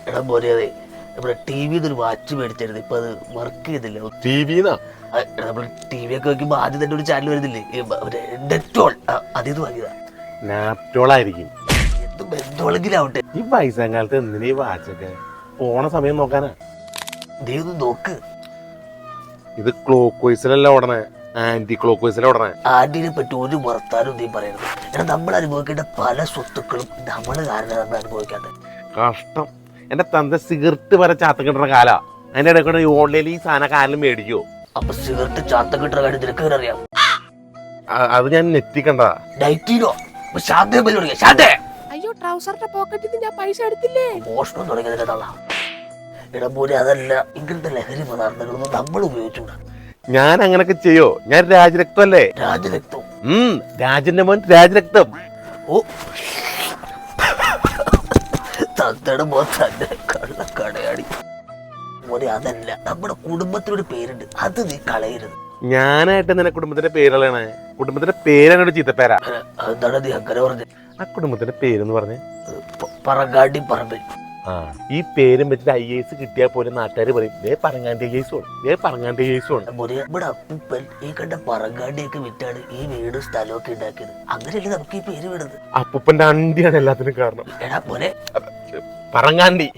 എടാ പോലെ അതെ നമ്മുടെ ടി വിന്ന് ഒരു വാച്ച് മേടിച്ചായിരുന്നു. ഇപ്പൊ അത് വർക്ക് ചെയ്തില്ല. ടി വിന്നാ നമ്മൾ ടി വി ഒക്കെ വെക്കുമ്പോ ആദ്യം തന്നെ ഒരു ചാനൽ വരുന്നില്ലേ, ഡെറ്റോൾ. അതേത് വാങ്ങിയതാ? നാപ്റ്റോളായിരിക്കും. എന്ത് ബന്ധുവെങ്കിലാവട്ടെ, ഈ വയസ്സാം കാലത്ത് എന്തിനാ ഈ വാച്ചൊക്കെ? പോണ സമയം നോക്കാനാ. ദേ ഒന്ന് നോക്ക്. ഇത് ക്ലോക്ക് വൈസിലല്ല ഓടണേ, ആന്റി ക്ലോക്ക് വൈസിലാ ഓടണേ. ആന്റിനെ പറ്റി ഒരു വർത്താനം നീ പറയരുത്. എടാ നമ്മൾ അനുഭവിക്കേണ്ട പല സ്വത്തുക്കളും നമ്മള് കാരണം നമ്മൾ അനുഭവിക്കാതെ. കഷ്ടം. എന്റെ തന്റെ സിഗരറ്റ് വരെ ചാത്തം കിട്ടുന്ന കാലാ. അതിന്റെ ഇടയ്ക്കൂടെ ഓൺലൈനിൽ ഈ സാധനം കാലിലും മേടിക്കോ? അപ്പൊ സിഗരറ്റ് ചാത്തം കിട്ടുന്ന കാര്യം നിനക്ക് എങ്ങനെ അറിയാം? അത് ഞാൻ നെറ്റി കണ്ടതാ. ഡയറ്റിനോ? ശാന്തേ ബലി തുടങ്ങിയ ശാന്തേ. അയ്യോ, ട്രൗസറിന്റെ പോക്കറ്റിൽ ഞാൻ പൈസ എടുത്തില്ലേ? മോഷണം തുടങ്ങിയതിന്റെ തള്ള. ഇടം പോലെ അതല്ല, ഇങ്ങനത്തെ ലഹരി പദാർത്ഥങ്ങളൊന്നും നമ്മൾ ഉപയോഗിച്ചൂടാ. ഞാൻ അങ്ങനൊക്കെ ചെയ്യോ? ഞാൻ രാജരക്തം അല്ലേ? രാജരക്തം? രാജന്റെ മോൻ രാജരക്തം. ഓ തത്തയുടെ മോൻ തന്നെ കള്ളക്കടയാടി പോലെ. അതല്ല, നമ്മുടെ കുടുംബത്തിനൊരു പേരുണ്ട്, അത് നീ കളയരുത്. ഞാനായിട്ട് നിന്റെ കുടുംബത്തിന്റെ പേരുകളാണ്. കുടുംബത്തിന്റെ പേരാണ് ചീത്തപ്പേരാ. എന്താണ് നീ അങ്ങനെ പറഞ്ഞത്? ആ കുടുംബത്തിന്റെ പേരെന്ന് പറഞ്ഞ് പറങ്ങാണ്ടി പറമ്പിൽ. ഈ പേരും വെച്ചിട്ട് IAS കിട്ടിയാൽ പോലും നാട്ടുകാർ പറയും, ദേ പറങ്ങാണ്ടി IAS ഉണ്ട്, ദേ പറങ്ങാണ്ടി IAS ഉണ്ട്. നമ്മുടെ അപ്പൂപ്പൻ ഈ കണ്ട പറങ്ങാണ്ടിയൊക്കെ വിറ്റാണ് ഈ വീടും സ്ഥലമൊക്കെ ഉണ്ടാക്കിയത്. അങ്ങനെയല്ലേ നമുക്ക് ഈ പേര് വിടുന്നത്? അപ്പൂപ്പന്റെ അണ്ടിയാണ് എല്ലാത്തിനും കാരണം. എടാ പോലെ പറങ്ങാണ്ടി.